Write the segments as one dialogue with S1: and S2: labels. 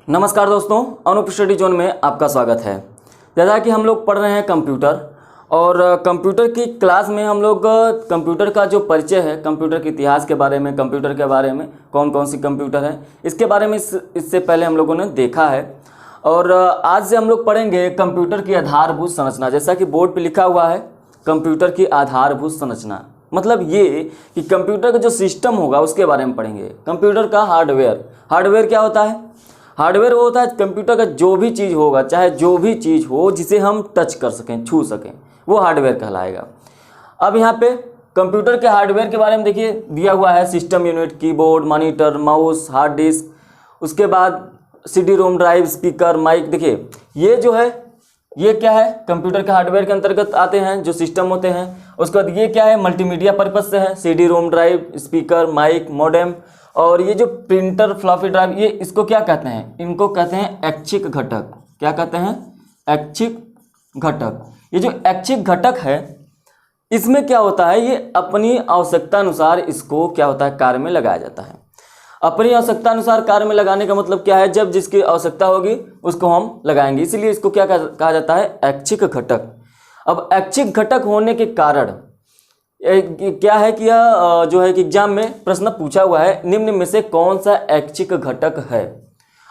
S1: नमस्कार दोस्तों, Anoop study zone में आपका स्वागत है। जैसा कि हम लोग पढ़ रहे हैं कंप्यूटर और कंप्यूटर की क्लास में हम लोग कंप्यूटर का जो परिचय है, कंप्यूटर के इतिहास के बारे में, कंप्यूटर के बारे में कौन कौन सी कंप्यूटर है इसके बारे में इससे पहले हम लोगों ने देखा है। और आज से हम लोग पढ़ेंगे कंप्यूटर की आधारभूत संरचना। जैसा कि बोर्ड पर लिखा हुआ है कंप्यूटर की आधारभूत संरचना, मतलब ये कि कंप्यूटर का जो सिस्टम होगा उसके बारे में पढ़ेंगे। कंप्यूटर का हार्डवेयर क्या होता है? हार्डवेयर वो होता है कंप्यूटर का जो भी चीज़ होगा, चाहे जो भी चीज़ हो जिसे हम टच कर सकें, छू सकें, वो हार्डवेयर कहलाएगा। अब यहाँ पे कंप्यूटर के हार्डवेयर के बारे में देखिए दिया हुआ है system unit, keyboard, monitor, mouse, hard disk, उसके बाद CD ROM drive, speaker, mic. देखिए ये जो है ये क्या है, कंप्यूटर के हार्डवेयर के अंतर्गत आते हैं जो सिस्टम होते हैं। उसके बाद ये क्या है, मल्टीमीडिया पर्पज से है, CD ROM drive, speaker, mic, modem. और ये जो प्रिंटर, फ्लॉपी ड्राइव, ये इसको क्या कहते हैं? इनको कहते हैं ऐच्छिक घटक। क्या कहते हैं? ऐच्छिक घटक। ये जो ऐच्छिक घटक है इसमें क्या होता है, ये अपनी आवश्यकता अनुसार इसको क्या होता है, कार्य में लगाया जाता है। अपनी आवश्यकता अनुसार कार्य में लगाने का मतलब क्या है, जब जिसकी आवश्यकता होगी उसको हम लगाएंगे, इसीलिए इसको क्या कहा जाता है, ऐच्छिक घटक। अब ऐच्छिक घटक होने के कारण क्या है कि यह जो है कि एग्जाम में प्रश्न पूछा हुआ है, निम्न में से कौन सा ऐच्छिक घटक है।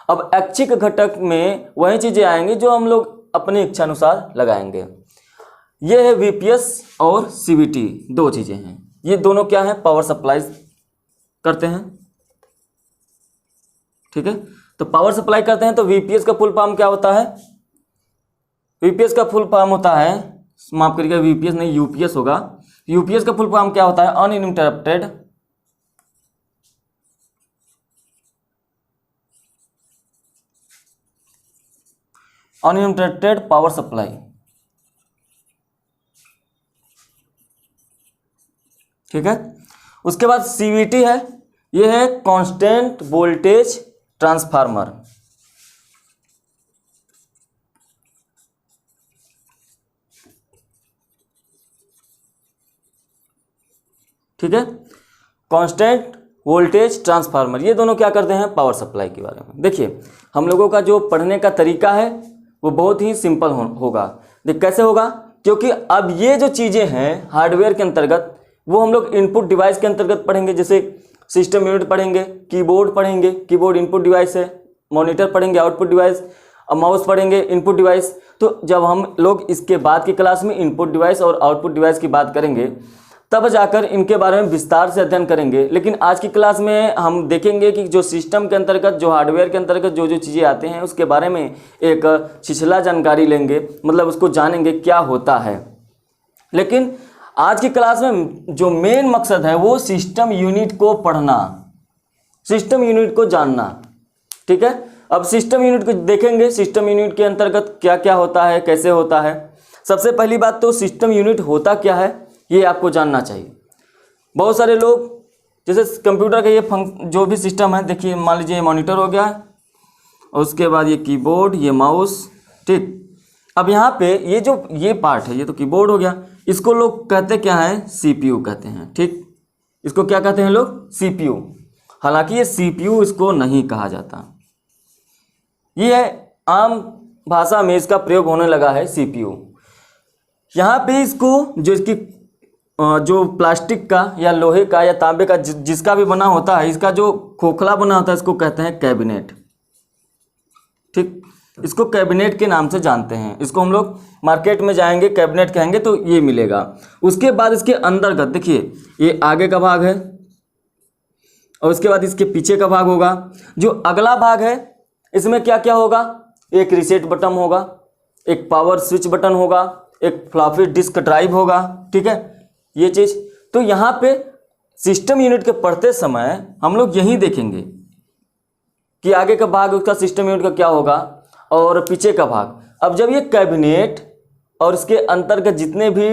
S1: अब ऐच्छिक घटक में वही चीजें आएंगी जो हम लोग अपनी इच्छा अनुसार लगाएंगे। ये है वीपीएस और सीवीटी, दो चीजें हैं। ये दोनों क्या है, पावर सप्लाई करते हैं। ठीक है, तो पावर सप्लाई करते हैं। तो वीपीएस का फुल फॉर्म क्या होता है? वीपीएस का फुल फॉर्म होता है, माफ करिएगा, वीपीएस नहीं यूपीएस होगा। यूपीएस का फुल फॉर्म क्या होता है? Uninterrupted power supply. ठीक है, उसके बाद सीवीटी है, यह है कांस्टेंट वोल्टेज ट्रांसफार्मर। ठीक है, कांस्टेंट वोल्टेज ट्रांसफार्मर, ये दोनों क्या करते हैं, पावर सप्लाई के बारे में। देखिए हम लोगों का जो पढ़ने का तरीका है वो बहुत ही सिंपल होगा। देख कैसे होगा, क्योंकि अब ये जो चीज़ें हैं हार्डवेयर के अंतर्गत वो हम लोग इनपुट डिवाइस के अंतर्गत पढ़ेंगे। जैसे सिस्टम यूनिट पढ़ेंगे, कीबोर्ड पढ़ेंगे, कीबोर्ड इनपुट डिवाइस है, मॉनिटर पढ़ेंगे आउटपुट डिवाइस, और माउस पढ़ेंगे इनपुट डिवाइस। तो जब हम लोग इसके बाद की क्लास में इनपुट डिवाइस और आउटपुट डिवाइस की बात करेंगे तब जाकर इनके बारे में विस्तार से अध्ययन करेंगे। लेकिन आज की क्लास में हम देखेंगे कि जो सिस्टम के अंतर्गत, जो हार्डवेयर के अंतर्गत जो जो चीज़ें आते हैं उसके बारे में एक छिछला जानकारी लेंगे, मतलब उसको जानेंगे क्या होता है। लेकिन आज की क्लास में जो मेन मकसद है वो सिस्टम यूनिट को पढ़ना, सिस्टम यूनिट को जानना। ठीक है, अब सिस्टम यूनिट को देखेंगे, सिस्टम यूनिट के अंतर्गत क्या क्या होता है, कैसे होता है। सबसे पहली बात तो सिस्टम यूनिट होता क्या है ये आपको जानना चाहिए। बहुत सारे लोग जैसे कंप्यूटर का ये जो भी सिस्टम है, देखिए मान लीजिए ये मॉनिटर हो गया और उसके बाद ये कीबोर्ड, ये माउस। ठीक, अब यहाँ पे ये पार्ट है, ये तो कीबोर्ड हो गया, इसको लोग कहते क्या है, सीपीयू कहते हैं। ठीक, इसको क्या कहते हैं लोग, सीपीयू। हालांकि ये सीपीयू इसको नहीं कहा जाता, ये आम भाषा में इसका प्रयोग होने लगा है सीपीयू। यहाँ पे इसको जो इसकी जो प्लास्टिक का या लोहे का या तांबे का जिसका भी बना होता है, इसका जो खोखला बना होता है इसको कहते हैं कैबिनेट। ठीक, इसको कैबिनेट के नाम से जानते हैं। इसको हम लोग मार्केट में जाएंगे कैबिनेट कहेंगे तो ये मिलेगा। उसके बाद इसके अंतर्गत देखिए ये आगे का भाग है और उसके बाद इसके पीछे का भाग होगा। जो अगला भाग है इसमें क्या क्या होगा, एक रीसेट बटन होगा, एक पावर स्विच बटन होगा, एक फ्लॉपी डिस्क ड्राइव होगा। ठीक है, ये चीज़ तो यहाँ पे सिस्टम यूनिट के पढ़ते समय हम लोग यही देखेंगे कि आगे का भाग उसका सिस्टम यूनिट का क्या होगा और पीछे का भाग। अब जब ये कैबिनेट और इसके अंतर्गत जितने भी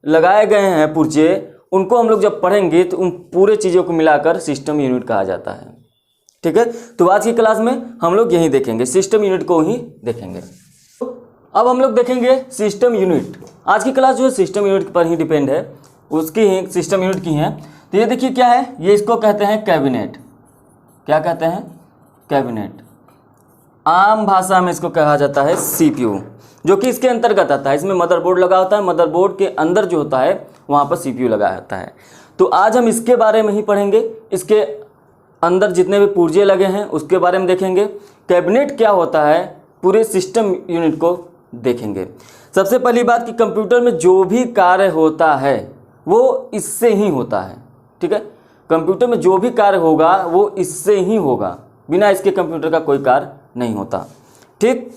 S1: लगाए गए हैं पुर्जे, उनको हम लोग जब पढ़ेंगे तो उन पूरे चीज़ों को मिलाकर सिस्टम यूनिट कहा जाता है। ठीक है, तो आज की क्लास में हम लोग यही देखेंगे, सिस्टम यूनिट को ही देखेंगे। अब हम लोग देखेंगे सिस्टम यूनिट। आज की क्लास जो है सिस्टम यूनिट पर ही डिपेंड है, उसकी ही सिस्टम यूनिट की है। तो ये देखिए क्या है, ये इसको कहते हैं कैबिनेट। क्या कहते हैं? कैबिनेट। आम भाषा में इसको कहा जाता है CPU, जो कि इसके अंतर्गत आता है। इसमें मदरबोर्ड लगा होता है, मदरबोर्ड के अंदर जो होता है वहाँ पर CPU लगा होता है। तो आज हम इसके बारे में ही पढ़ेंगे, इसके अंदर जितने भी पुर्जे लगे हैं उसके बारे में देखेंगे। कैबिनेट क्या होता है, पूरे सिस्टम यूनिट को देखेंगे। सबसे पहली बात कि कंप्यूटर में जो भी कार्य होता है वो इससे ही होता है, ठीक है। कंप्यूटर में जो भी कार्य होगा वो इससे ही होगा, बिना इसके कंप्यूटर का कोई कार्य नहीं होता, ठीक।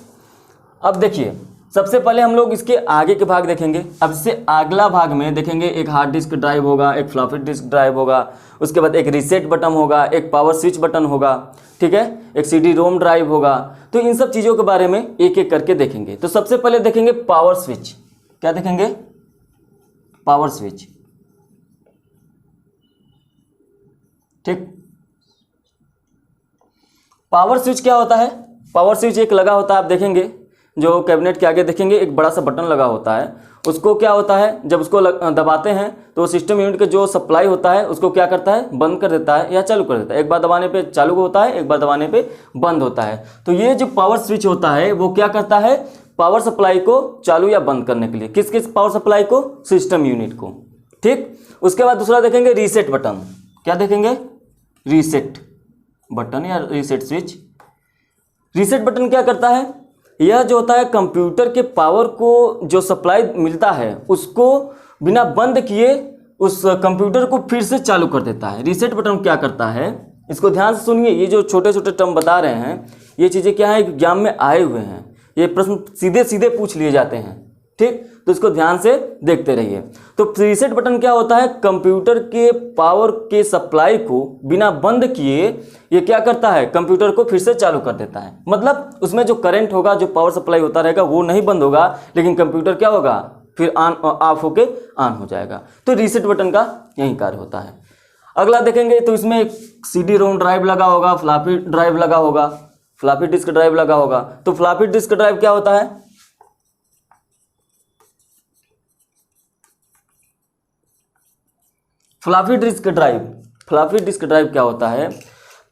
S1: अब देखिए, सबसे पहले हम लोग इसके आगे के भाग देखेंगे। अब इससे अगला भाग में देखेंगे एक हार्ड डिस्क ड्राइव होगा, एक फ्लॉपी डिस्क ड्राइव होगा, उसके बाद एक रीसेट बटन होगा, एक पावर स्विच बटन होगा, ठीक है, एक CD रोम ड्राइव होगा। तो इन सब चीज़ों के बारे में एक एक करके देखेंगे। तो सबसे पहले देखेंगे पावर स्विच। क्या देखेंगे? पावर स्विच, ठीक। पावर स्विच क्या होता है? पावर स्विच एक लगा होता है, आप देखेंगे जो कैबिनेट के आगे देखेंगे एक बड़ा सा बटन लगा होता है। उसको क्या होता है, जब उसको दबाते हैं तो सिस्टम यूनिट का जो सप्लाई होता है उसको क्या करता है, बंद कर देता है या चालू कर देता है। एक बार दबाने पे चालू होता है, एक बार दबाने पे बंद होता है। तो ये जो पावर स्विच होता है वो क्या करता है, पावर सप्लाई को चालू या बंद करने के लिए। किस किस पावर सप्लाई को? सिस्टम यूनिट को, ठीक। उसके बाद दूसरा देखेंगे रीसेट बटन। क्या देखेंगे? रीसेट बटन या रीसेट स्विच। रीसेट बटन क्या करता है, यह जो होता है कंप्यूटर के पावर को जो सप्लाई मिलता है उसको बिना बंद किए उस कंप्यूटर को फिर से चालू कर देता है। रीसेट बटन क्या करता है, इसको ध्यान से सुनिए। ये जो छोटे छोटे टर्म बता रहे हैं ये चीज़ें क्या है, एग्जाम में आए हुए हैं, ये प्रश्न सीधे सीधे पूछ लिए जाते हैं, ठीक। तो इसको ध्यान से देखते रहिए। तो रीसेट बटन क्या होता है, कंप्यूटर के पावर के सप्लाई को बिना बंद किए ये क्या करता है, कंप्यूटर को फिर से चालू कर देता है। मतलब उसमें जो करंट होगा, जो पावर सप्लाई होता रहेगा वो नहीं बंद होगा, लेकिन कंप्यूटर क्या होगा, फिर ऑन ऑफ होके ऑन हो जाएगा। तो रीसेट बटन का यही कार्य होता है। अगला देखेंगे तो इसमें एक CD रोम ड्राइव लगा होगा, फ्लॉपी ड्राइव लगा होगा, फ्लॉपी डिस्क ड्राइव लगा होगा। तो फ्लॉपी डिस्क ड्राइव क्या होता है, floppy disk drive. Floppy disk drive क्या होता है,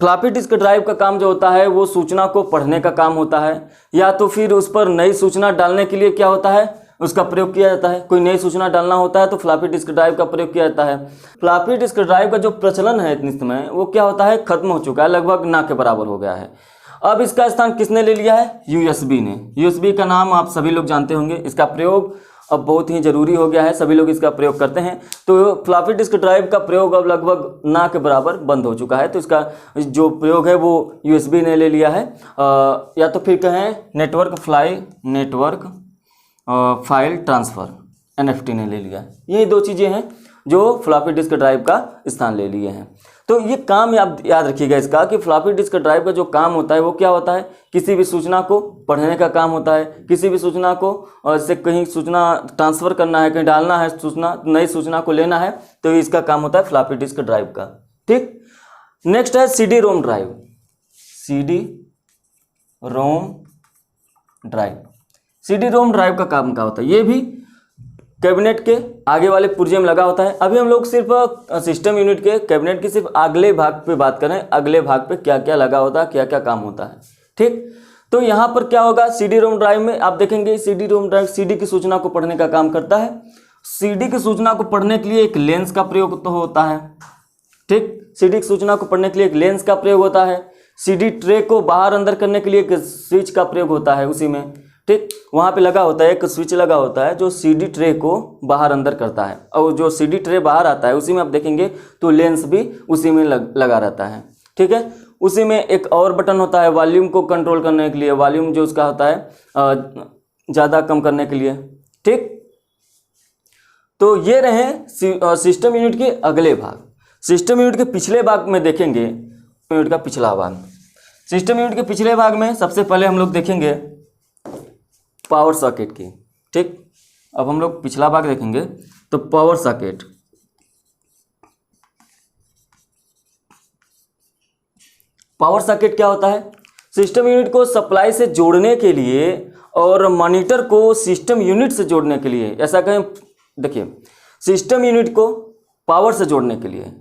S1: फ्लॉपी डिस्क ड्राइव का काम जो होता है वो सूचना को पढ़ने का काम होता है, या तो फिर उस पर नई सूचना डालने के लिए क्या होता है, उसका प्रयोग किया जाता है। कोई नई सूचना डालना होता है तो फ्लॉपी डिस्क ड्राइव का प्रयोग किया जाता है। फ्लॉपी डिस्क ड्राइव का जो प्रचलन है इतने समय वो क्या होता है, खत्म हो चुका है, लगभग ना के बराबर हो गया है। अब इसका स्थान किसने ले लिया है, USB ने। USB का नाम आप सभी लोग जानते होंगे, इसका प्रयोग अब बहुत ही ज़रूरी हो गया है, सभी लोग इसका प्रयोग करते हैं। तो फ्लॉपी डिस्क ड्राइव का प्रयोग अब लगभग ना के बराबर बंद हो चुका है। तो इसका जो प्रयोग है वो USB ने ले लिया है, या तो फिर कहें नेटवर्क फाइल ट्रांसफ़र NFT ने ले लिया है। यही दो चीज़ें हैं जो फ्लॉपी डिस्क ड्राइव का स्थान ले लिए हैं। तो ये काम आप याद रखिएगा इसका कि फ्लॉपी डिस्क ड्राइव का जो काम होता है वो क्या होता है, किसी भी सूचना को पढ़ने का काम होता है। किसी भी सूचना को से कहीं सूचना ट्रांसफ़र करना है, कहीं डालना है सूचना, नई सूचना को लेना है, तो इसका काम होता है फ्लॉपी डिस्क ड्राइव का, ठीक। नेक्स्ट है CD रोम ड्राइव। CD रोम ड्राइव, CD रोम ड्राइव का काम क्या होता है, ये भी कैबिनेट के आगे वाले पुर्जे में लगा होता है। अभी हम लोग सिर्फ सिस्टम यूनिट के कैबिनेट के सिर्फ अगले भाग पे बात करें, अगले भाग पे क्या क्या लगा होता है, क्या क्या काम होता है, ठीक। तो यहाँ पर क्या होगा, CD रोम ड्राइव में आप देखेंगे CD रोम ड्राइव CD की सूचना को पढ़ने का काम करता है। CD की सूचना को पढ़ने के लिए एक लेंस का प्रयोग तो होता है, ठीक। CD की सूचना को पढ़ने के लिए एक लेंस का प्रयोग होता है। CD ट्रे को बाहर अंदर करने के लिए एक स्विच का प्रयोग होता है उसी में, ठीक। वहाँ पे लगा होता है एक स्विच लगा होता है जो CD ट्रे को बाहर अंदर करता है, और जो CD ट्रे बाहर आता है उसी में आप देखेंगे तो लेंस भी उसी में लगा रहता है, ठीक है। उसी में एक और बटन होता है वॉल्यूम को कंट्रोल करने के लिए, वॉल्यूम जो उसका होता है ज़्यादा कम करने के लिए, ठीक। तो ये रहे सिस्टम यूनिट के अगले भाग। सिस्टम यूनिट के पिछले भाग में देखेंगे, यूनिट का पिछला भाग। सिस्टम यूनिट के पिछले भाग में सबसे पहले हम लोग देखेंगे पावर सॉकेट की, ठीक। अब हम लोग पिछला भाग देखेंगे तो पावर सॉकेट। पावर सॉकेट क्या होता है, सिस्टम यूनिट को सप्लाई से जोड़ने के लिए और मॉनिटर को सिस्टम यूनिट से जोड़ने के लिए, ऐसा कहें, देखिए सिस्टम यूनिट को पावर से जोड़ने के लिए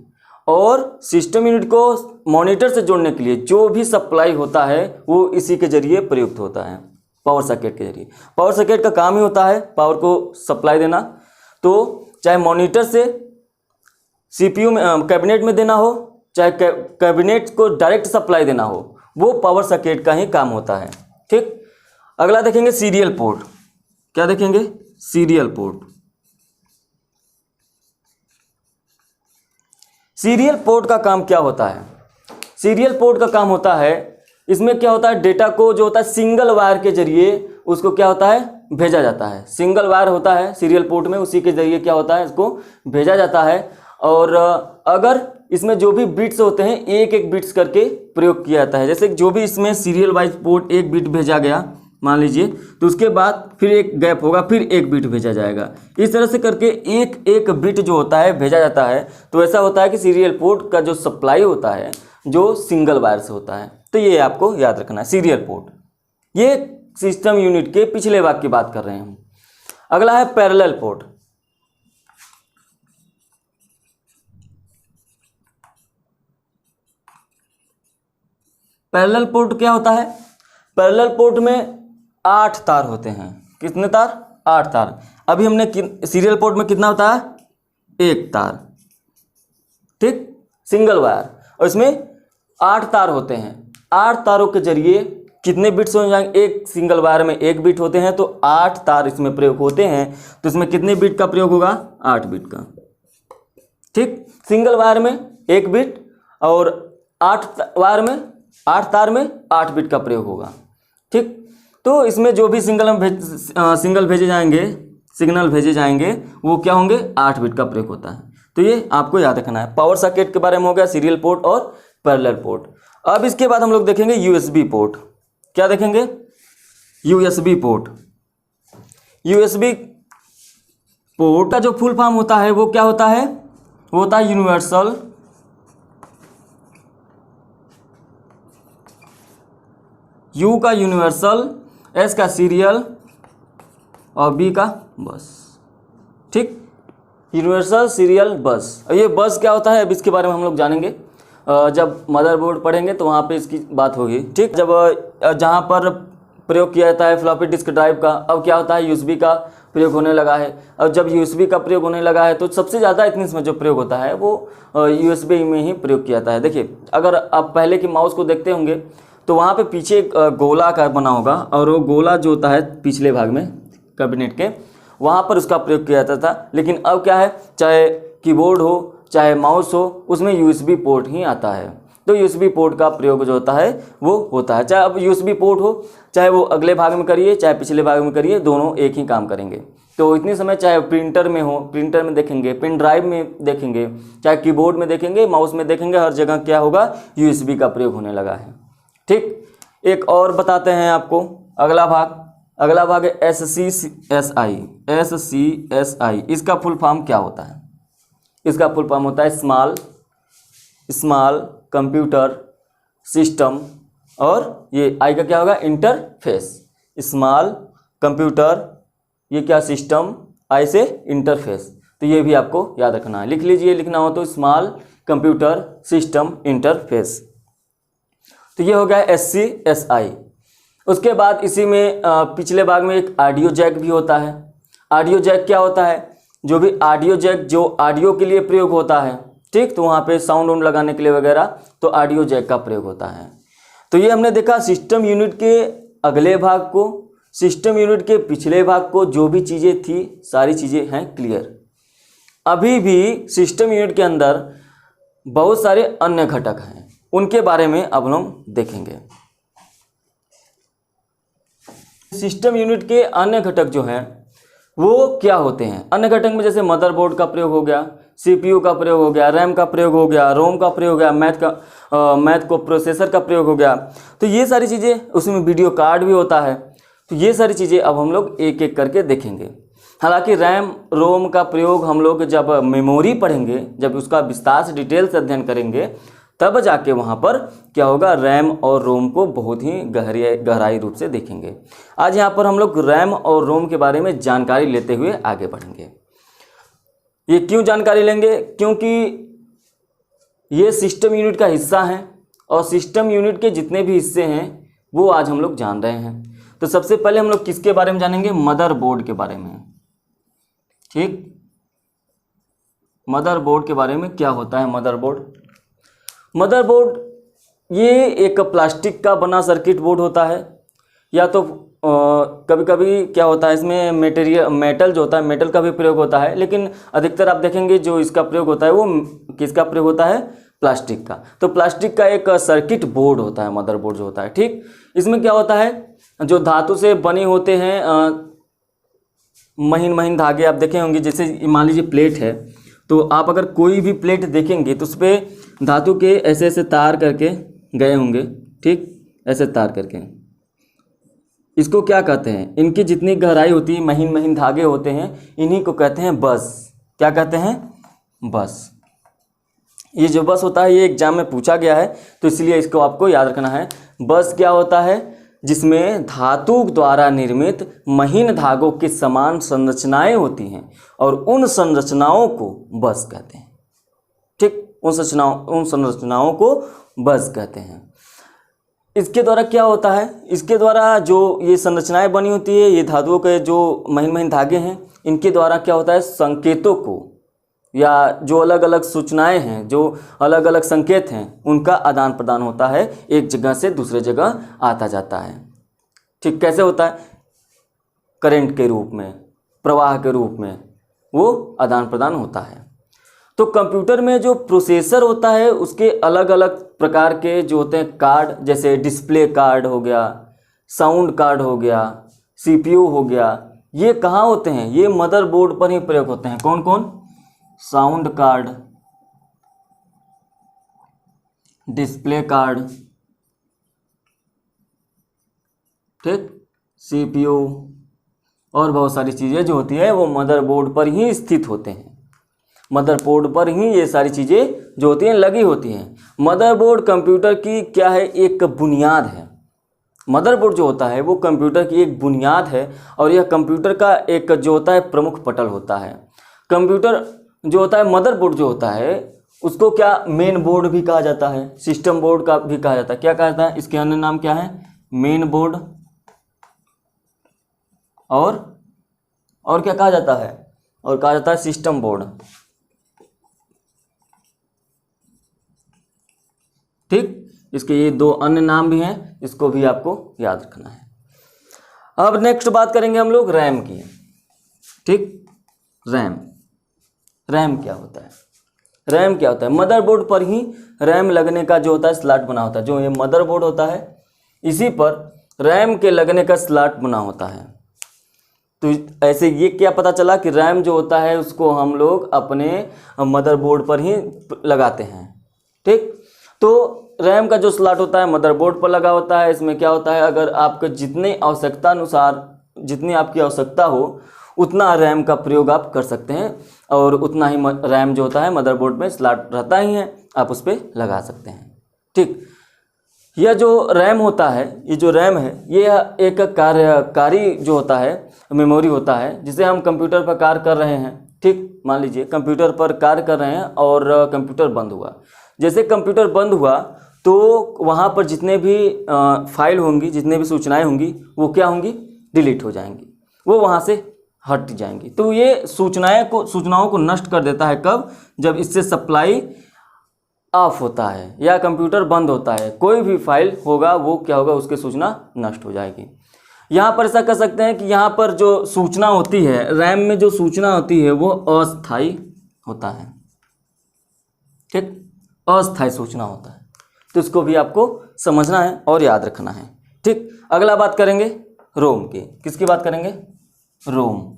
S1: और सिस्टम यूनिट को मॉनिटर से जोड़ने के लिए जो भी सप्लाई होता है वो इसी के जरिए प्रयुक्त होता है, पावर सर्किट के जरिए। पावर सर्किट का काम ही होता है पावर को सप्लाई देना। तो चाहे मॉनिटर से सीपीयू में कैबिनेट में देना हो, चाहे कैबिनेट को डायरेक्ट सप्लाई देना हो, वो पावर सर्किट का ही काम होता है। ठीक, अगला देखेंगे सीरियल पोर्ट। क्या देखेंगे? Serial port. सीरियल पोर्ट का काम क्या होता है? सीरियल पोर्ट का काम होता है, इसमें क्या होता है, डेटा को जो होता है सिंगल वायर के जरिए उसको क्या होता है, भेजा जाता है। सिंगल वायर होता है सीरियल पोर्ट में, उसी के जरिए क्या होता है, इसको भेजा जाता है। और अगर इसमें जो भी बिट्स होते हैं एक एक बिट्स करके प्रयोग किया जाता है। जैसे जो भी इसमें सीरियल वाइज पोर्ट एक बिट भेजा गया मान लीजिए, तो उसके बाद फिर एक गैप होगा, फिर एक बिट भेजा जाएगा। इस तरह से करके एक एक बिट जो होता है भेजा जाता है। तो ऐसा होता है कि सीरियल पोर्ट का जो सप्लाई होता है जो सिंगल वायर से होता है। तो ये आपको याद रखना है सीरियल पोर्ट। ये सिस्टम यूनिट के पिछले भाग की बात कर रहे हैं हम। अगला है पैरेलल पोर्ट। पैरेलल पोर्ट क्या होता है? पैरेलल पोर्ट में 8 तार होते हैं। कितने तार? 8 तार। अभी हमने सीरियल पोर्ट में कितना होता है? 1 तार। ठीक, सिंगल वायर, और इसमें 8 तार होते हैं। 8 तारों के जरिए कितने बिट्स हो जाएंगे? एक सिंगल वायर में 1 बिट होते हैं, तो 8 तार इसमें प्रयोग होते हैं। तो इसमें कितने बिट का प्रयोग होगा? 8 बिट का। ठीक, सिंगल वायर में 1 बिट और 8 वायर में 8 तार में 8 बिट का प्रयोग होगा। ठीक, तो इसमें जो भी सिंगल भेजे जाएंगे, सिग्नल भेजे जाएंगे, वो क्या होंगे? 8 बिट का प्रयोग होता है। तो ये आपको याद रखना है। पावर सर्किट के बारे में हो गया, सीरियल पोर्ट और पैरेलल पोर्ट। अब इसके बाद हम लोग देखेंगे यूएसबी पोर्ट। क्या देखेंगे? USB port. यूएसबी पोर्ट का जो फुल फॉर्म होता है वो क्या होता है? वो होता है यूनिवर्सल यू का यूनिवर्सल, एस का सीरियल और बी का बस। ठीक, यूनिवर्सल सीरियल बस। और ये बस क्या होता है अब इसके बारे में हम लोग जानेंगे जब मदरबोर्ड पढ़ेंगे, तो वहाँ पे इसकी बात होगी। ठीक, जब जहाँ पर प्रयोग किया जाता है फ्लॉपी डिस्क ड्राइव का, अब क्या होता है यूएसबी का प्रयोग होने लगा है। और जब यूएसबी का प्रयोग होने लगा है तो सबसे ज़्यादा इतने में जो प्रयोग होता है वो यूएसबी में ही प्रयोग किया जाता है। देखिए, अगर आप पहले की माउस को देखते होंगे तो वहाँ पे पीछे एक गोला का बना होगा, और वो गोला जो होता है पिछले भाग में कैबिनेट के, वहाँ पर उसका प्रयोग किया जाता था। लेकिन अब क्या है, चाहे कीबोर्ड हो चाहे माउस हो, उसमें यूएसबी पोर्ट ही आता है। तो यूएसबी पोर्ट का प्रयोग जो होता है वो होता है। चाहे अब यूएसबी पोर्ट हो, चाहे वो अगले भाग में करिए चाहे पिछले भाग में करिए, दोनों एक ही काम करेंगे। तो इतने समय चाहे प्रिंटर में हो, प्रिंटर में देखेंगे, पेन ड्राइव में देखेंगे, चाहे कीबोर्ड में देखेंगे, माउस में देखेंगे, हर जगह क्या होगा? यूएसबी का प्रयोग होने लगा है। ठीक, एक और बताते हैं आपको। अगला भाग है SCSI। SCSI इसका फुल फॉर्म क्या होता है? इसका फुल फॉर्म होता है स्मॉल कंप्यूटर सिस्टम, और ये आई का क्या होगा? इंटरफेस। स्मॉल कंप्यूटर, ये क्या? सिस्टम, आई से इंटरफेस। तो ये भी आपको याद रखना है। लिख लीजिए, लिखना हो तो स्मॉल कंप्यूटर सिस्टम इंटरफेस। तो ये हो गया SCSI। उसके बाद इसी में पिछले भाग में एक ऑडियो जैक भी होता है। ऑडियो जैक क्या होता है? जो भी ऑडियो जैक जो ऑडियो के लिए प्रयोग होता है, ठीक, तो वहाँ पे साउंड वाउंड लगाने के लिए वगैरह, तो ऑडियो जैक का प्रयोग होता है। तो ये हमने देखा सिस्टम यूनिट के अगले भाग को, सिस्टम यूनिट के पिछले भाग को, जो भी चीज़ें थी सारी चीज़ें हैं क्लियर। अभी भी सिस्टम यूनिट के अंदर बहुत सारे अन्य घटक हैं, उनके बारे में अब हम देखेंगे। सिस्टम यूनिट के अन्य घटक जो हैं वो क्या होते हैं? अन्य घटक में जैसे मदरबोर्ड का प्रयोग हो गया, सीपीयू का प्रयोग हो गया, रैम का प्रयोग हो गया, रोम का प्रयोग हो गया, मैथ को प्रोसेसर का प्रयोग हो गया। तो ये सारी चीज़ें, उसमें वीडियो कार्ड भी होता है। तो ये सारी चीज़ें अब हम लोग एक एक करके देखेंगे। हालांकि रैम रोम का प्रयोग हम लोग जब मेमोरी पढ़ेंगे, जब उसका विस्तार से डिटेल से अध्ययन करेंगे, तब जाके वहाँ पर क्या होगा, रैम और रोम को बहुत ही गहराई रूप से देखेंगे। आज यहाँ पर हम लोग रैम और रोम के बारे में जानकारी लेते हुए आगे बढ़ेंगे। ये क्यों जानकारी लेंगे? क्योंकि ये सिस्टम यूनिट का हिस्सा है और सिस्टम यूनिट के जितने भी हिस्से हैं वो आज हम लोग जान रहे हैं। तो सबसे पहले हम लोग किसके बारे में जानेंगे? मदरबोर्ड के बारे में। ठीक, मदरबोर्ड के बारे में क्या होता है मदरबोर्ड? मदरबोर्ड ये एक प्लास्टिक का बना सर्किट बोर्ड होता है, या तो कभी कभी क्या होता है इसमें मेटल जो होता है मेटल का भी प्रयोग होता है, लेकिन अधिकतर आप देखेंगे जो इसका प्रयोग होता है वो किसका प्रयोग होता है? प्लास्टिक का। तो प्लास्टिक का एक सर्किट बोर्ड होता है मदरबोर्ड जो होता है। ठीक, इसमें क्या होता है, जो धातु से बने होते हैं महीन महीन धागे आप देखे होंगे। जैसे मान लीजिए प्लेट है, तो आप अगर कोई भी प्लेट देखेंगे तो उस पर धातु के ऐसे ऐसे तार करके गए होंगे। ठीक, ऐसे तार करके, इसको क्या कहते हैं? इनकी जितनी गहराई होती है, महीन महीन धागे होते हैं, इन्हीं को कहते हैं बस। क्या कहते हैं? बस। ये जो बस होता है ये एग्जाम में पूछा गया है, तो इसलिए इसको आपको याद रखना है। बस क्या होता है? जिसमें धातु द्वारा निर्मित महीन धागों की समान संरचनाएं होती हैं और उन संरचनाओं को बस कहते हैं। ठीक, उन संरचनाओं को बस कहते हैं। इसके द्वारा क्या होता है? इसके द्वारा जो ये संरचनाएं बनी होती है, ये धातुओं के जो महीन महीन धागे हैं, इनके द्वारा क्या होता है? संकेतों को या जो अलग अलग सूचनाएं हैं, जो अलग अलग संकेत हैं, उनका आदान प्रदान होता है, एक जगह से दूसरे जगह आता जाता है। ठीक, कैसे होता है? करंट के रूप में, प्रवाह के रूप में वो आदान प्रदान होता है। तो कंप्यूटर में जो प्रोसेसर होता है उसके अलग अलग प्रकार के जो होते हैं कार्ड, जैसे डिस्प्ले कार्ड हो गया, साउंड कार्ड हो गया, सीपीयू हो गया, ये कहाँ होते हैं? ये मदरबोर्ड पर ही प्रयोग होते हैं। कौन कौन? साउंड कार्ड, डिस्प्ले कार्ड, ठीक, सीपीयू और बहुत सारी चीज़ें जो होती है वो मदरबोर्ड पर ही स्थित होते हैं। मदरबोर्ड पर ही ये सारी चीज़ें जो होती हैं लगी होती हैं। मदरबोर्ड कंप्यूटर की क्या है? एक बुनियाद है। मदरबोर्ड जो होता है वो कंप्यूटर की एक बुनियाद है और यह कंप्यूटर का एक जो होता है प्रमुख पटल होता है। कंप्यूटर जो होता है, मदरबोर्ड जो होता है उसको क्या मेन बोर्ड भी कहा जाता है, सिस्टम बोर्ड का भी कहा जाता है। क्या कहा जाता है? इसके अन्य नाम क्या है? मेन बोर्ड और क्या कहा जाता है? और कहा जाता है सिस्टम बोर्ड। ठीक, इसके ये दो अन्य नाम भी हैं, इसको भी आपको याद रखना है। अब नेक्स्ट बात करेंगे हम लोग रैम की। ठीक, रैम क्या होता है? रैम क्या होता है? मदरबोर्ड पर ही रैम लगने का जो होता है स्लॉट बना होता है। जो ये मदरबोर्ड होता है इसी पर रैम के लगने का स्लॉट बना होता है। तो ऐसे ये क्या पता चला कि रैम जो होता है उसको हम लोग अपने मदरबोर्ड पर ही लगाते हैं। ठीक, तो रैम का जो स्लॉट होता है मदरबोर्ड पर लगा होता है। इसमें क्या होता है, अगर आपके जितने आवश्यकता अनुसार जितनी आपकी आवश्यकता हो उतना रैम का प्रयोग आप कर सकते हैं और उतना ही रैम जो होता है मदरबोर्ड में स्लॉट रहता ही है, आप उस पर लगा सकते हैं। ठीक, यह जो रैम होता है, ये जो रैम है ये एक कार्यकारी जो होता है मेमोरी होता है, जिसे हम कंप्यूटर पर कार्य कर रहे हैं। ठीक, मान लीजिए कंप्यूटर पर कार्य कर रहे हैं और कंप्यूटर बंद हुआ। जैसे कंप्यूटर बंद हुआ तो वहाँ पर जितने भी फाइल होंगी, जितने भी सूचनाएं होंगी वो क्या होंगी? डिलीट हो जाएंगी, वो वहाँ से हट जाएंगी। तो ये सूचनाओं को नष्ट कर देता है। कब? जब इससे सप्लाई ऑफ होता है या कंप्यूटर बंद होता है, कोई भी फाइल होगा वो क्या होगा? उसकी सूचना नष्ट हो जाएगी। यहाँ पर ऐसा कर सकते हैं कि यहाँ पर जो सूचना होती है, रैम में जो सूचना होती है वो अस्थायी होता है। ठीक, अस्थायी सूचना होता है, तो इसको भी आपको समझना है और याद रखना है। ठीक, अगला बात करेंगे रोम की। किसकी बात करेंगे? रोम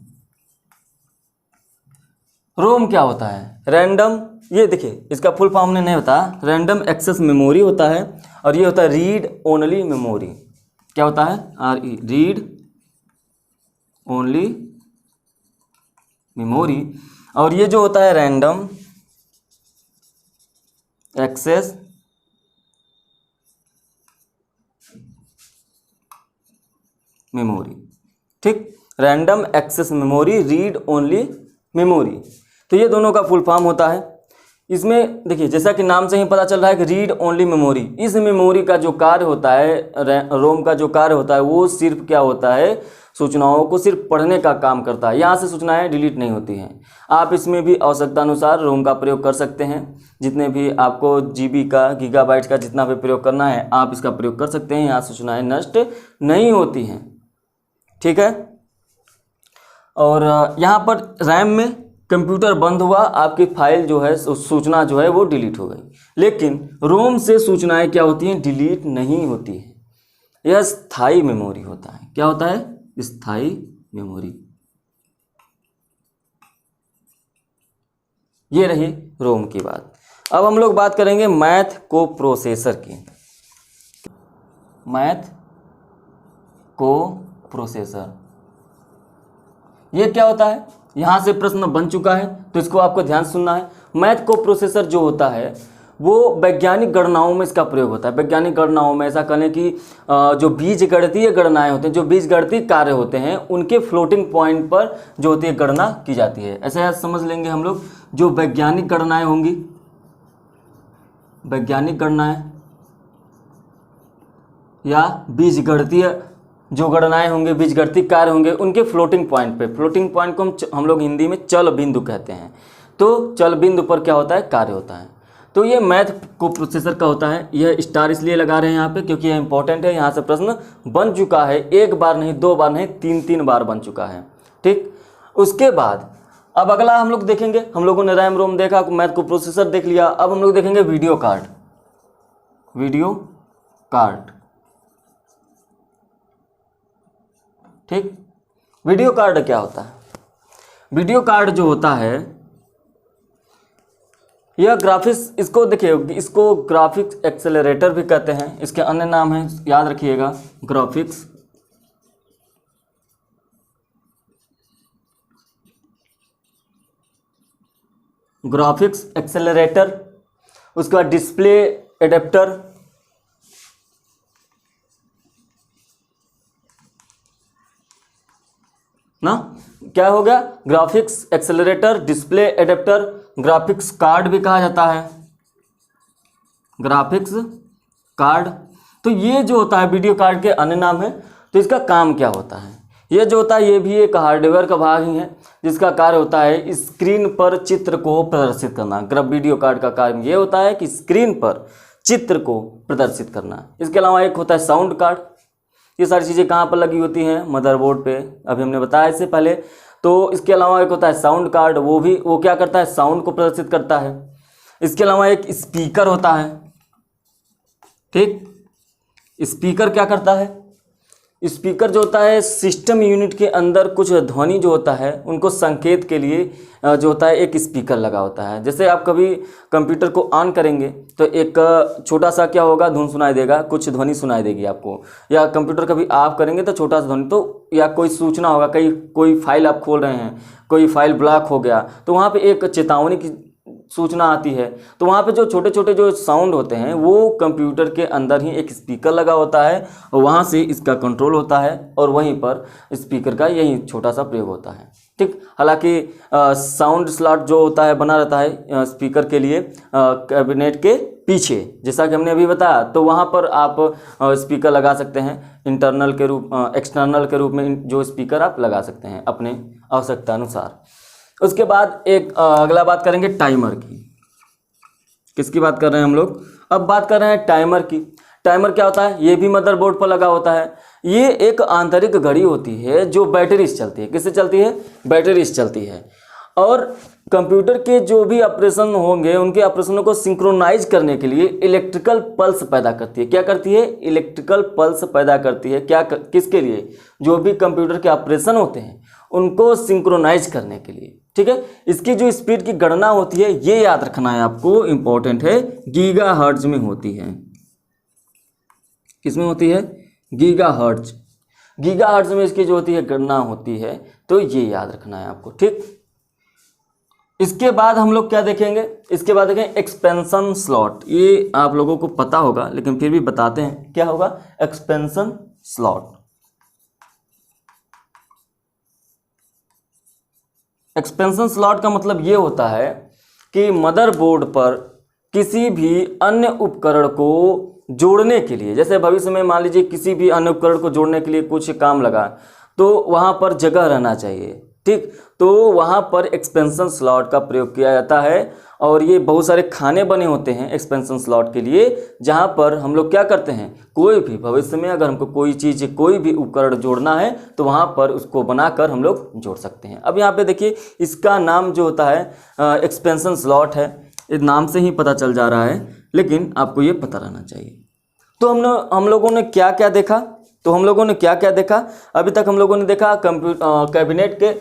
S1: क्या होता है? रैंडम, ये देखिए इसका फुल फॉर्म हमने नहीं बताया। रैंडम एक्सेस मेमोरी होता है और ये होता है रीड ओनली मेमोरी। क्या होता है? Read only memory. और ये जो होता है रैंडम एक्सेस मेमोरी। ठीक, random access memory, read only memory. तो ये दोनों का फुल फॉर्म होता है। इसमें देखिए जैसा कि नाम से ही पता चल रहा है कि रीड ओनली मेमोरी, इस मेमोरी का जो कार्य होता है, रोम का जो कार्य होता है वो सिर्फ क्या होता है, सूचनाओं को सिर्फ पढ़ने का काम करता है। यहाँ से सूचनाएं डिलीट नहीं होती हैं। आप इसमें भी आवश्यकता अनुसार रोम का प्रयोग कर सकते हैं, जितने भी आपको जीबी का, गीगाबाइट का जितना भी प्रयोग करना है आप इसका प्रयोग कर सकते हैं। यहाँ सूचनाएं नष्ट नहीं होती हैं, ठीक है। और यहाँ पर रैम में कंप्यूटर बंद हुआ, आपकी फाइल जो है, सूचना जो है वो डिलीट हो गई। लेकिन रोम से सूचनाएं क्या होती हैं, डिलीट नहीं होती है। यह स्थायी मेमोरी होता है। क्या होता है, स्थायी मेमोरी। ये रही रोम की बात। अब हम लोग बात करेंगे मैथ को प्रोसेसर की। मैथ को प्रोसेसर ये क्या होता है, यहाँ से प्रश्न बन चुका है तो इसको आपको ध्यान सुनना है। मैथ को प्रोसेसर जो होता है वो वैज्ञानिक गणनाओं में इसका प्रयोग होता है। वैज्ञानिक गणनाओं में ऐसा करें कि जो बीजगणितीय गणनाएं होते हैं, जो बीजगणितीय कार्य होते हैं, उनके फ्लोटिंग पॉइंट पर जो होती है गणना की जाती है। ऐसा समझ लेंगे हम लोग, जो वैज्ञानिक गणनाएं होंगी, वैज्ञानिक गणनाएं या बीजगणितीय जो गणनाएं होंगे, बीजगणितीय कार्य होंगे, उनके फ्लोटिंग पॉइंट पे, फ्लोटिंग पॉइंट को हम लोग हिंदी में चल बिंदु कहते हैं। तो चल बिंदु पर क्या होता है, कार्य होता है। तो ये मैथ को प्रोसेसर का होता है। यह स्टार इसलिए लगा रहे हैं यहाँ पे क्योंकि यह इंपॉर्टेंट है। यहाँ से प्रश्न बन चुका है, एक बार नहीं, दो बार नहीं, तीन बार बन चुका है, ठीक। उसके बाद अब अगला हम लोग देखेंगे, हम लोगों ने रैम रोम देखा, मैथ को प्रोसेसर देख लिया, अब हम लोग देखेंगे वीडियो कार्ड। वीडियो कार्ड, ठीक। वीडियो कार्ड क्या होता है, वीडियो कार्ड जो होता है यह ग्राफिक्स, इसको देखिए, इसको ग्राफिक्स एक्सेलरेटर भी कहते हैं, इसके अन्य नाम हैं, याद रखिएगा, ग्राफिक्स एक्सेलरेटर, उसके बाद डिस्प्ले एडेप्टर, ना, क्या हो गया, graphics accelerator, display adapter, graphics card भी कहा जाता है, ग्राफिक्स कार्ड। तो ये जो होता है वीडियो कार्ड के अन्य नाम है। तो इसका काम क्या होता है, ये जो होता है ये भी एक हार्डवेयर का भाग ही है, जिसका कार्य होता है स्क्रीन पर चित्र को प्रदर्शित करना। वीडियो कार्ड का कार्य ये होता है कि स्क्रीन पर चित्र को प्रदर्शित करना। इसके अलावा एक होता है साउंड कार्ड। ये सारी चीज़ें कहाँ पर लगी होती हैं, मदरबोर्ड पे, अभी हमने बताया इससे पहले। तो इसके अलावा एक होता है साउंड कार्ड, वो क्या करता है, साउंड को प्रदर्शित करता है। इसके अलावा एक स्पीकर होता है, ठीक। स्पीकर क्या करता है, स्पीकर जो होता है सिस्टम यूनिट के अंदर कुछ ध्वनि जो होता है उनको संकेत के लिए जो होता है एक स्पीकर लगा होता है। जैसे आप कभी कंप्यूटर को ऑन करेंगे तो एक छोटा सा क्या होगा, धुन सुनाई देगा, कुछ ध्वनि सुनाई देगी आपको। या कंप्यूटर कभी ऑफ करेंगे तो छोटा सा ध्वनि, तो या कोई सूचना होगा, कोई फाइल आप खोल रहे हैं, कोई फाइल ब्लॉक हो गया तो वहाँ पे एक चेतावनी की सूचना आती है। तो वहाँ पे जो छोटे छोटे जो साउंड होते हैं वो कंप्यूटर के अंदर ही एक स्पीकर लगा होता है और वहाँ से इसका कंट्रोल होता है और वहीं पर स्पीकर का यही छोटा सा प्रयोग होता है, ठीक। हालांकि साउंड स्लॉट जो होता है बना रहता है स्पीकर के लिए कैबिनेट के पीछे, जैसा कि हमने अभी बताया। तो वहाँ पर आप स्पीकर लगा सकते हैं इंटरनल के रूप, एक्सटर्नल के रूप में जो स्पीकर आप लगा सकते हैं अपने आवश्यकता अनुसार। उसके बाद एक अगला बात करेंगे टाइमर की। किसकी बात कर रहे हैं हम लोग, अब बात कर रहे हैं टाइमर की। टाइमर क्या होता है, ये भी मदरबोर्ड पर लगा होता है। ये एक आंतरिक घड़ी होती है जो बैटरी से चलती है। किससे चलती है, बैटरी से चलती है। और कंप्यूटर के जो भी ऑपरेशन होंगे उनके ऑपरेशनों को सिंक्रोनाइज करने के लिए इलेक्ट्रिकल पल्स पैदा करती है। क्या करती है, इलेक्ट्रिकल पल्स पैदा करती है। किसके लिए, जो भी कंप्यूटर के ऑपरेशन होते हैं उनको सिंक्रोनाइज करने के लिए, ठीक है। इसकी जो स्पीड की गणना होती है ये याद रखना है आपको, इंपॉर्टेंट है, गीगाहर्ट्ज में होती है। किसमें होती है, गीगाहर्ट्ज। गीगाहर्ट्ज में इसकी जो होती है गणना होती है, तो ये याद रखना है आपको, ठीक। इसके बाद हम लोग क्या देखेंगे, इसके बाद देखेंगे एक्सपेंशन स्लॉट। ये आप लोगों को पता होगा लेकिन फिर भी बताते हैं, क्या होगा एक्सपेंशन स्लॉट। एक्सपेंशन स्लॉट का मतलब ये होता है कि मदरबोर्ड पर किसी भी अन्य उपकरण को जोड़ने के लिए, जैसे भविष्य में मान लीजिए किसी भी अन्य उपकरण को जोड़ने के लिए कुछ काम लगा, तो वहाँ पर जगह रहना चाहिए, ठीक। तो वहाँ पर एक्सपेंशन स्लॉट का प्रयोग किया जाता है, और ये बहुत सारे खाने बने होते हैं एक्सपेंशन स्लॉट के लिए, जहाँ पर हम लोग क्या करते हैं, कोई भी भविष्य में अगर हमको कोई चीज़, कोई भी उपकरण जोड़ना है तो वहाँ पर उसको बनाकर हम लोग जोड़ सकते हैं। अब यहाँ पे देखिए, इसका नाम जो होता है एक्सपेंशन स्लॉट है, इस नाम से ही पता चल जा रहा है, लेकिन आपको ये पता रहना चाहिए। तो हम लोगों ने क्या क्या देखा, अभी तक हम लोगों ने देखा कैबिनेट के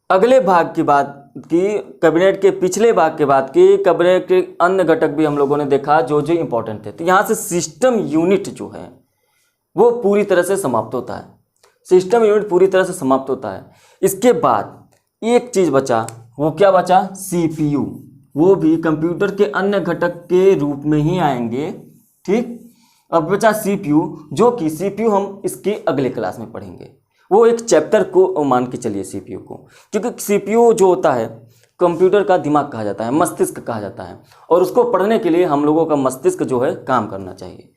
S1: अगले भाग की बात की, कैबिनेट के पिछले भाग की बात की, कैबिनेट के अन्य घटक भी हम लोगों ने देखा जो जो इंपॉर्टेंट थे। तो यहाँ से सिस्टम यूनिट जो है वो पूरी तरह से समाप्त होता है, सिस्टम यूनिट पूरी तरह से समाप्त होता है। इसके बाद एक चीज़ बचा, वो क्या बचा, CPU। वो भी कंप्यूटर के अन्य घटक के रूप में ही आएंगे, ठीक। अब बचा CPU, जो कि CPU हम इसके अगले क्लास में पढ़ेंगे। वो एक चैप्टर को मान के चलिए CPU को, क्योंकि CPU जो होता है कंप्यूटर का दिमाग कहा जाता है, मस्तिष्क कहा जाता है, और उसको पढ़ने के लिए हम लोगों का मस्तिष्क जो है काम करना चाहिए,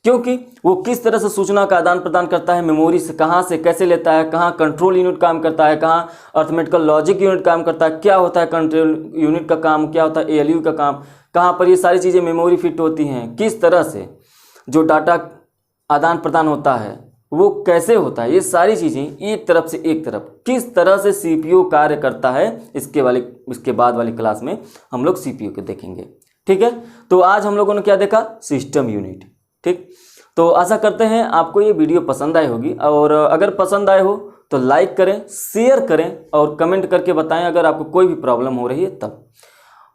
S1: क्योंकि वो किस तरह से सूचना का आदान प्रदान करता है, मेमोरी से कहाँ से कैसे लेता है, कहाँ कंट्रोल यूनिट काम करता है, कहाँ अर्थमेटिकल लॉजिक यूनिट काम करता है, क्या होता है कंट्रोल यूनिट का काम, क्या होता है ALU का काम, कहाँ पर ये सारी चीज़ें मेमोरी फिट होती हैं, किस तरह से जो डाटा आदान प्रदान होता है वो कैसे होता है, ये सारी चीज़ें एक तरफ से एक तरफ किस तरह से CPU कार्य करता है, इसके बाद वाली क्लास में हम लोग CPU को देखेंगे, ठीक है। तो आज हम लोगों ने क्या देखा, सिस्टम यूनिट, ठीक। तो आशा करते हैं आपको ये वीडियो पसंद आई होगी, और अगर पसंद आए हो तो लाइक करें, शेयर करें और कमेंट करके बताएं अगर आपको कोई भी प्रॉब्लम हो रही है तब।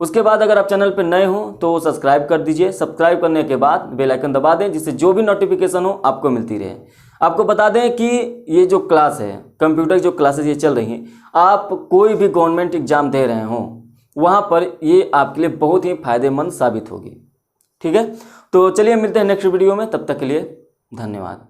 S1: उसके बाद अगर आप चैनल पर नए हो तो सब्सक्राइब कर दीजिए, सब्सक्राइब करने के बाद बेल आइकन दबा दें, जिससे जो भी नोटिफिकेशन हो आपको मिलती रहे। आपको बता दें कि ये जो क्लास है, कंप्यूटर जो क्लासेस ये चल रही हैं, आप कोई भी गवर्नमेंट एग्जाम दे रहे हो वहाँ पर ये आपके लिए बहुत ही फायदेमंद साबित होगी, ठीक है। तो चलिए मिलते हैं नेक्स्ट वीडियो में, तब तक के लिए धन्यवाद।